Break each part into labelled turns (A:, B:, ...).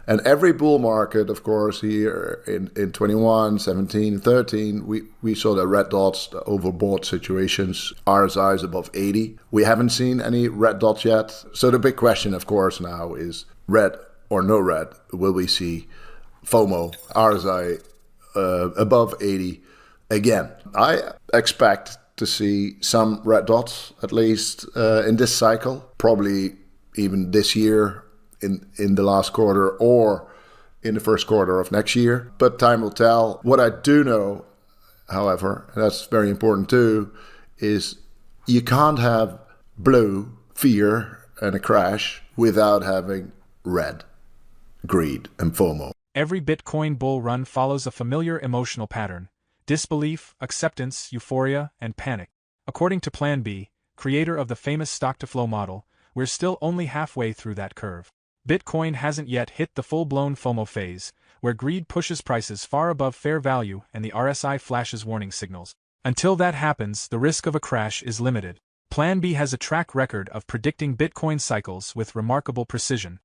A: And every bull market, of course, here in 21, 17, 13, we saw the red dots, the overbought situations, RSIs above 80. We haven't seen any red dots yet. So the big question, of course, now is red or no red. Will we see FOMO, RSI above 80 again? I expect to see some red dots, at least in this cycle, probably even this year, in the last quarter or in the first quarter of next year. But time will tell. What I do know, however, and that's very important too, is you can't have blue, fear, and a crash without having red, greed, and FOMO.
B: Every Bitcoin bull run follows a familiar emotional pattern: disbelief, acceptance, euphoria, and panic. According to PlanB, creator of the famous stock-to-flow model, we're still only halfway through that curve. Bitcoin hasn't yet hit the full-blown FOMO phase, where greed pushes prices far above fair value and the RSI flashes warning signals. Until that happens, the risk of a crash is limited. PlanB has a track record of predicting Bitcoin cycles with remarkable precision.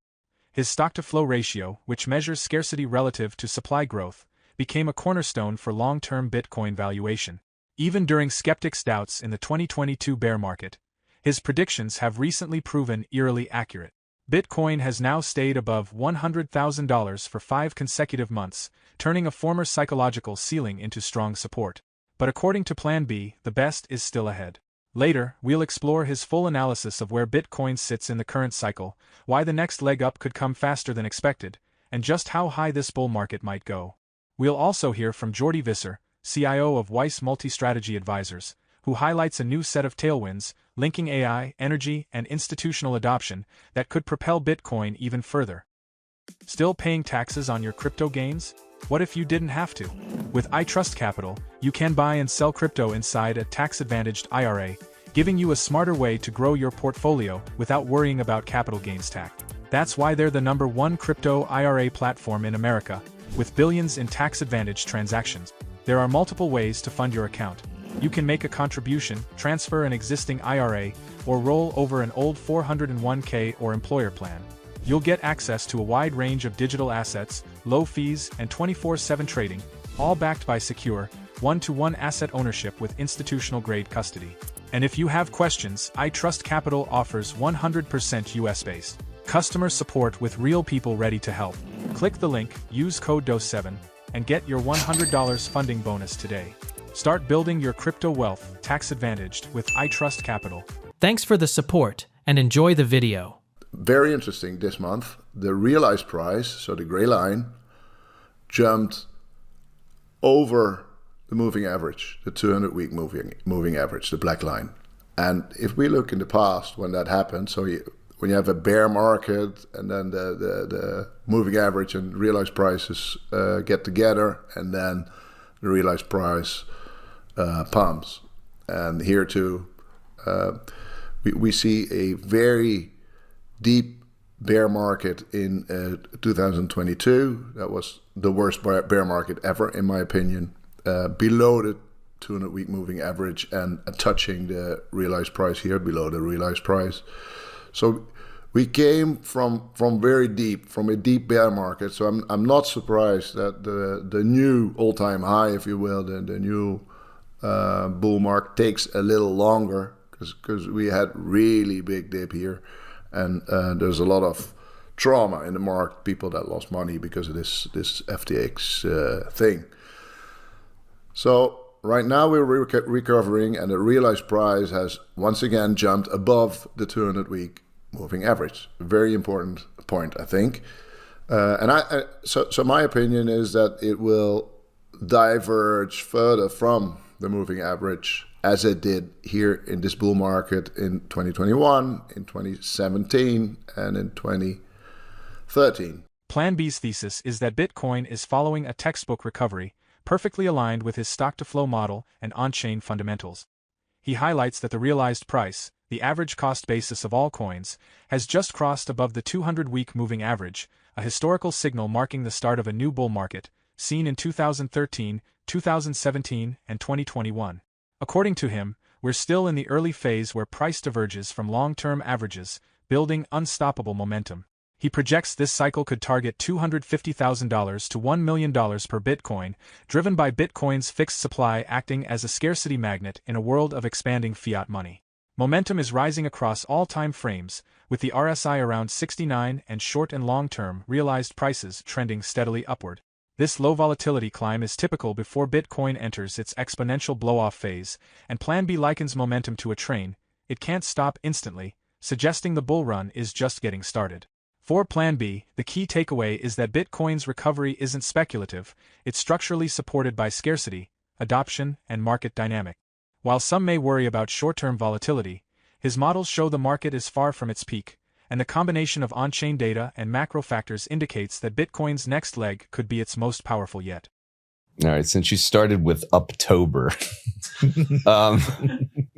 B: His stock-to-flow ratio, which measures scarcity relative to supply growth, became a cornerstone for long-term Bitcoin valuation. Even during skeptics' doubts in the 2022 bear market, his predictions have recently proven eerily accurate. Bitcoin has now stayed above $100,000 for 5 consecutive months, turning a former psychological ceiling into strong support. But according to PlanB, the best is still ahead. Later, we'll explore his full analysis of where Bitcoin sits in the current cycle, why the next leg up could come faster than expected, and just how high this bull market might go. We'll also hear from Jordi Visser, CIO of Weiss Multi-Strategy Advisors, who highlights a new set of tailwinds, linking AI, energy, and institutional adoption that could propel Bitcoin even further. Still paying taxes on your crypto gains? What if you didn't have to? With ITrust Capital, you can buy and sell crypto inside a tax-advantaged IRA, giving you a smarter way to grow your portfolio without worrying about capital gains tax. That's why they're the #1 crypto IRA platform in America, with billions in tax-advantaged transactions. There are multiple ways to fund your account. You can make a contribution, transfer an existing IRA, or roll over an old 401k or employer plan. You'll get access to a wide range of digital assets, low fees, and 24/7 trading, all backed by secure, one-to-one asset ownership with institutional-grade custody. And if you have questions, ITrust Capital offers 100% US-based customer support with real people ready to help. Click the link, use code DOSE7, and get your $100 funding bonus today. Start building your crypto wealth, tax-advantaged, with ITrust Capital.
C: Thanks for the support, and enjoy the video.
A: Very interesting this month. The realized price, so the gray line, jumped over the moving average, the 200-week moving average, the black line. And if we look in the past when that happened, so when you have a bear market and then the moving average and realized prices get together, and then the realized price pumps. And here too, we see a very deep bear market in 2022. That was the worst bear market ever, in my opinion, below the 200-week moving average and touching the realized price here, below the realized price. So we came from very deep, from a deep bear market. So I'm not surprised that the new all-time high, if you will, the new bull market takes a little longer because we had really big dip here, and there's a lot of trauma in the market, people that lost money because of this FTX thing. So right now we're recovering, and the realized price has once again jumped above the 200-week moving average. A very important point, I think. So my opinion is that it will diverge further from the moving average as it did here in this bull market in 2021, in 2017, and in 2013.
B: PlanB's thesis is that Bitcoin is following a textbook recovery, perfectly aligned with his stock-to-flow model and on-chain fundamentals. He highlights that the realized price, the average cost basis of all coins, has just crossed above the 200-week moving average, a historical signal marking the start of a new bull market, seen in 2013, 2017, and 2021. According to him, we're still in the early phase where price diverges from long-term averages, building unstoppable momentum. He projects this cycle could target $250,000 to $1 million per Bitcoin, driven by Bitcoin's fixed supply acting as a scarcity magnet in a world of expanding fiat money. Momentum is rising across all time frames, with the RSI around 69 and short and long-term realized prices trending steadily upward. This low volatility climb is typical before Bitcoin enters its exponential blow-off phase, and PlanB likens momentum to a train. It can't stop instantly, suggesting the bull run is just getting started. For PlanB, the key takeaway is that Bitcoin's recovery isn't speculative, it's structurally supported by scarcity, adoption, and market dynamic. While some may worry about short-term volatility, his models show the market is far from its peak, and the combination of on-chain data and macro factors indicates that Bitcoin's next leg could be its most powerful yet.
D: All right, since you started with October,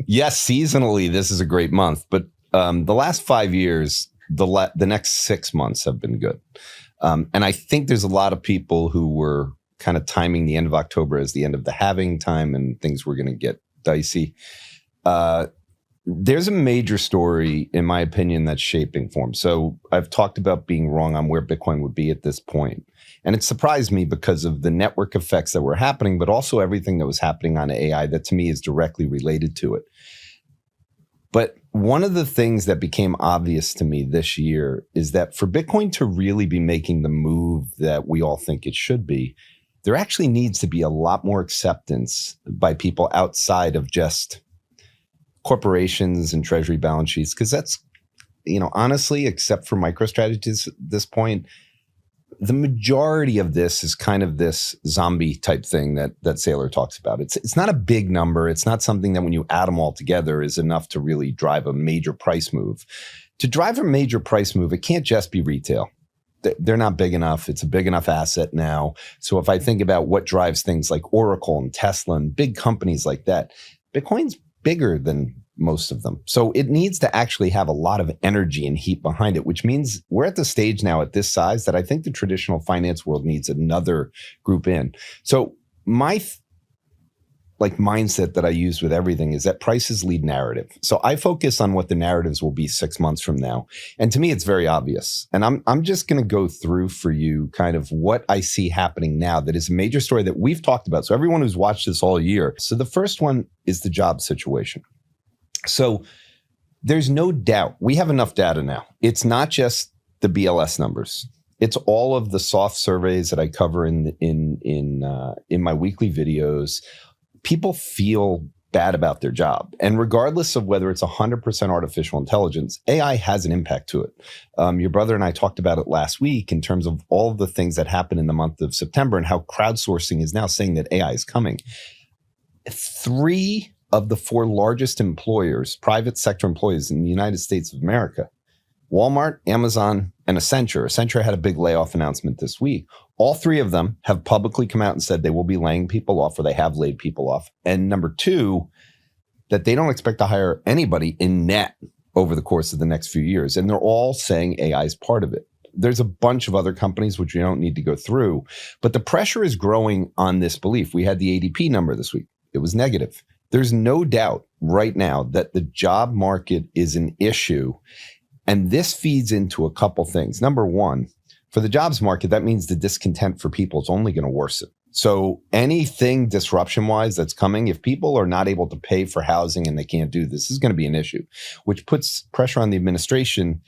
D: yes, seasonally this is a great month, but the last 5 years, the next 6 months have been good. And I think there's a lot of people who were kind of timing the end of October as the end of the halving time and things were going to get dicey. There's a major story, in my opinion, that's shaping form. So I've talked about being wrong on where Bitcoin would be at this point. And it surprised me because of the network effects that were happening, but also everything that was happening on AI that to me is directly related to it. But one of the things that became obvious to me this year is that for Bitcoin to really be making the move that we all think it should be, there actually needs to be a lot more acceptance by people outside of just corporations and treasury balance sheets. Because that's, honestly, except for MicroStrategy at this point, the majority of this is kind of this zombie type thing that Saylor talks about. It's not a big number. It's not something that when you add them all together is enough to really drive a major price move. To drive a major price move, it can't just be retail. They're not big enough. It's a big enough asset now. So if I think about what drives things like Oracle and Tesla and big companies like that, Bitcoin's bigger than most of them. So it needs to actually have a lot of energy and heat behind it, which means we're at the stage now at this size that I think the traditional finance world needs another group in. So my mindset that I use with everything is that prices lead narrative. So I focus on what the narratives will be 6 months from now. And to me, it's very obvious. And I'm just going to go through for you kind of what I see happening now that is a major story that we've talked about. So everyone who's watched this all year. So the first one is the job situation. So there's no doubt we have enough data now. It's not just the BLS numbers. It's all of the soft surveys that I cover in my weekly videos. People feel bad about their job. And regardless of whether it's 100% artificial intelligence, AI has an impact to it. Your brother and I talked about it last week in terms of all of the things that happened in the month of September and how crowdsourcing is now saying that AI is coming. 3 of the 4 largest employers, private sector employees in the United States of America, Walmart, Amazon, and Accenture. Accenture had a big layoff announcement this week. All 3 of them have publicly come out and said they will be laying people off or they have laid people off. And number 2, that they don't expect to hire anybody in net over the course of the next few years. And they're all saying AI is part of it. There's a bunch of other companies which we don't need to go through, but the pressure is growing on this belief. We had the ADP number this week. It was negative. There's no doubt right now that the job market is an issue. And this feeds into a couple things. Number one, for the jobs market, that means the discontent for people is only going to worsen. So anything disruption-wise that's coming, if people are not able to pay for housing and they can't do this is going to be an issue, which puts pressure on the administration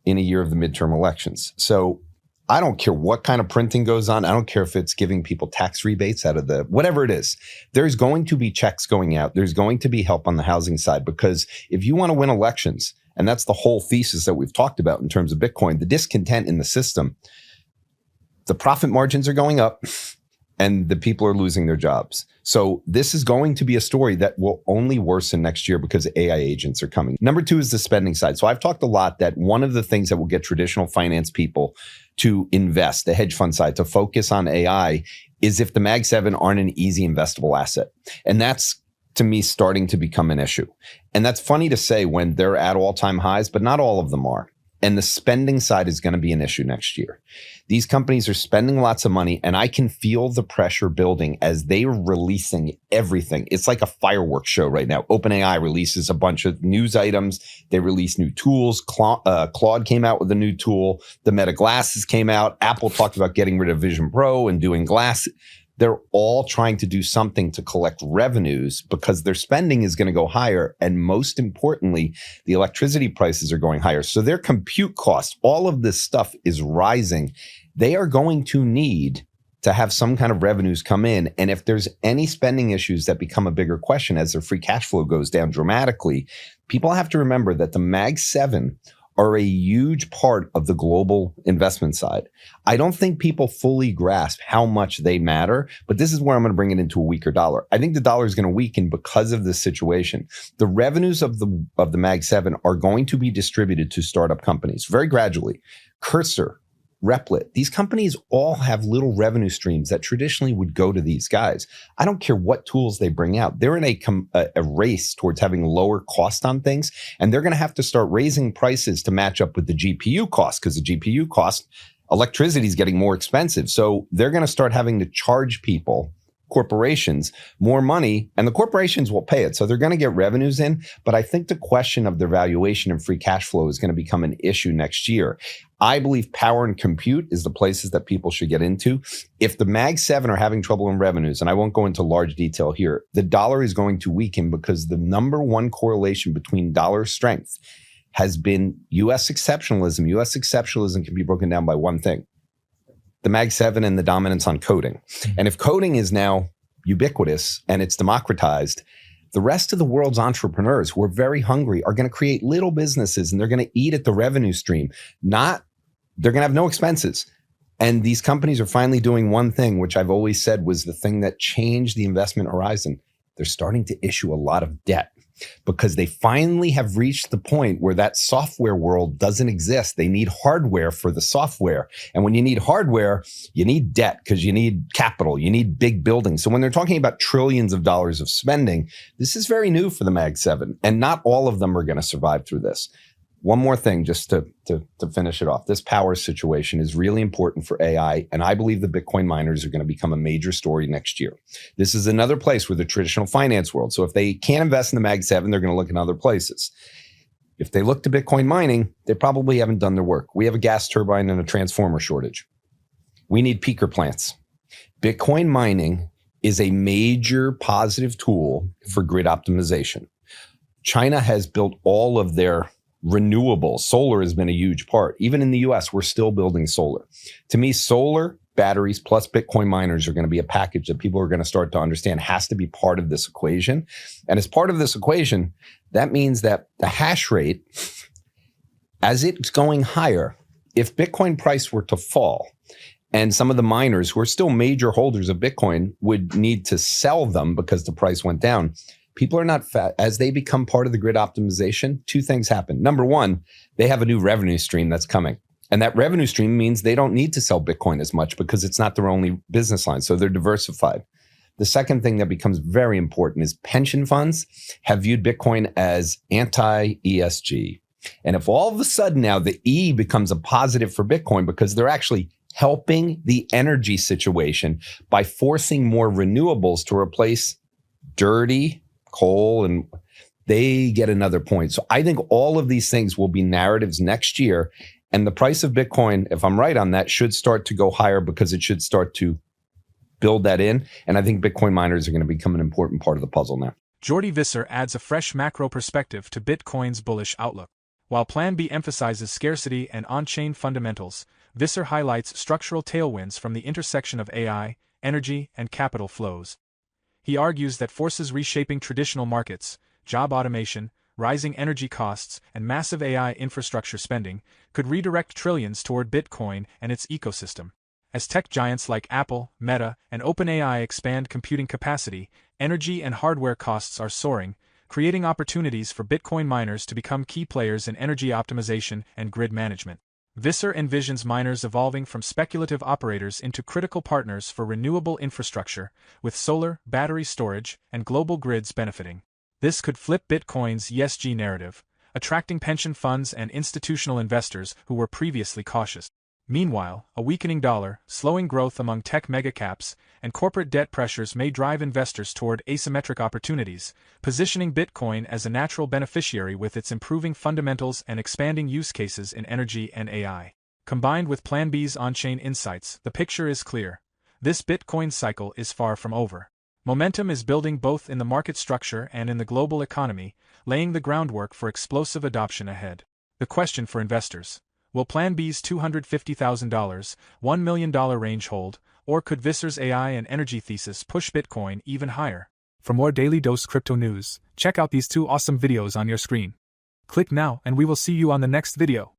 D: in a year of the midterm elections. So I don't care what kind of printing goes on. I don't care if it's giving people tax rebates out of the, whatever it is. There's going to be checks going out. There's going to be help on the housing side, because if you want to win elections, and that's the whole thesis that we've talked about in terms of Bitcoin, the discontent in the system, the profit margins are going up and the people are losing their jobs. So this is going to be a story that will only worsen next year because AI agents are coming. Number 2 is the spending side. So I've talked a lot that one of the things that will get traditional finance people to invest, the hedge fund side, to focus on AI is if the Mag 7 aren't an easy investable asset. And that's, to me, starting to become an issue. And that's funny to say when they're at all-time highs, but not all of them are. And the spending side is going to be an issue next year. These companies are spending lots of money, and I can feel the pressure building as they are releasing everything. It's like a fireworks show right now. OpenAI releases a bunch of news items. They release new tools. Claude came out with a new tool. The Meta glasses came out. Apple talked about getting rid of Vision Pro and doing glass. They're all trying to do something to collect revenues because their spending is going to go higher. And most importantly, the electricity prices are going higher. So their compute costs, all of this stuff is rising. They are going to need to have some kind of revenues come in. And if there's any spending issues that become a bigger question as their free cash flow goes down dramatically, people have to remember that the Mag 7 are a huge part of the global investment side. I don't think people fully grasp how much they matter, but this is where I'm going to bring it into a weaker dollar. I think the dollar is going to weaken because of this situation. The revenues of the Mag 7 are going to be distributed to startup companies very gradually. Cursor, Replit, these companies all have little revenue streams that traditionally would go to these guys. I don't care what tools they bring out. They're in a race towards having lower cost on things, and they're going to have to start raising prices to match up with the GPU cost because the GPU cost, electricity is getting more expensive. So they're going to start having to charge people, corporations, more money, and the corporations will pay it. So they're going to get revenues in, but I think the question of their valuation and free cash flow is going to become an issue next year. I believe power and compute is the places that people should get into. If the Mag 7 are having trouble in revenues, and I won't go into large detail here, the dollar is going to weaken because the number one correlation between dollar strength has been U.S. exceptionalism. U.S. exceptionalism can be broken down by one thing: the Mag 7 and the dominance on coding. And if coding is now ubiquitous and it's democratized, the rest of the world's entrepreneurs who are very hungry are going to create little businesses and they're going to eat at the revenue stream. They're going to have no expenses. And these companies are finally doing one thing, which I've always said was the thing that changed the investment horizon. They're starting to issue a lot of debt because they finally have reached the point where that software world doesn't exist. They need hardware for the software. And when you need hardware, you need debt because you need capital, you need big buildings. So when they're talking about trillions of dollars of spending, this is very new for the Mag 7, and not all of them are going to survive through this. One more thing, just to finish it off. This power situation is really important for AI, and I believe the Bitcoin miners are going to become a major story next year. This is another place where the traditional finance world. So if they can't invest in the Mag 7, they're going to look in other places. If they look to Bitcoin mining, they probably haven't done their work. We have a gas turbine and a transformer shortage. We need peaker plants. Bitcoin mining is a major positive tool for grid optimization. China has built all of their renewables. Solar has been a huge part. Even in the US, we're still building solar. To me, solar, batteries, plus Bitcoin miners are going to be a package that people are going to start to understand has to be part of this equation. And as part of this equation, that means that the hash rate, as it's going higher, if Bitcoin price were to fall, and some of the miners who are still major holders of Bitcoin would need to sell them because the price went down, people are not fat. As they become part of the grid optimization, two things happen. Number one, they have a new revenue stream that's coming. And that revenue stream means they don't need to sell Bitcoin as much because it's not their only business line. So they're diversified. The second thing that becomes very important is pension funds have viewed Bitcoin as anti-ESG. And if all of a sudden now the E becomes a positive for Bitcoin because they're actually helping the energy situation by forcing more renewables to replace dirty coal, and they get another point. So I think all of these things will be narratives next year. And the price of Bitcoin, if I'm right on that, should start to go higher because it should start to build that in. And I think Bitcoin miners are going to become an important part of the puzzle now.
B: Jordi Visser adds a fresh macro perspective to Bitcoin's bullish outlook. While PlanB emphasizes scarcity and on-chain fundamentals, Visser highlights structural tailwinds from the intersection of AI, energy, and capital flows. He argues that forces reshaping traditional markets, job automation, rising energy costs, and massive AI infrastructure spending could redirect trillions toward Bitcoin and its ecosystem. As tech giants like Apple, Meta, and OpenAI expand computing capacity, energy and hardware costs are soaring, creating opportunities for Bitcoin miners to become key players in energy optimization and grid management. Visser envisions miners evolving from speculative operators into critical partners for renewable infrastructure, with solar, battery storage, and global grids benefiting. This could flip Bitcoin's ESG narrative, attracting pension funds and institutional investors who were previously cautious. Meanwhile, a weakening dollar, slowing growth among tech megacaps, and corporate debt pressures may drive investors toward asymmetric opportunities, positioning Bitcoin as a natural beneficiary with its improving fundamentals and expanding use cases in energy and AI. Combined with PlanB's Onchain insights, the picture is clear. This Bitcoin cycle is far from over. Momentum is building both in the market structure and in the global economy, laying the groundwork for explosive adoption ahead. The question for investors: will PlanB's $250,000, $1 million range hold, or could Visser's AI and energy thesis push Bitcoin even higher?
E: For more Daily Dose Crypto news, check out these 2 awesome videos on your screen. Click now and we will see you on the next video.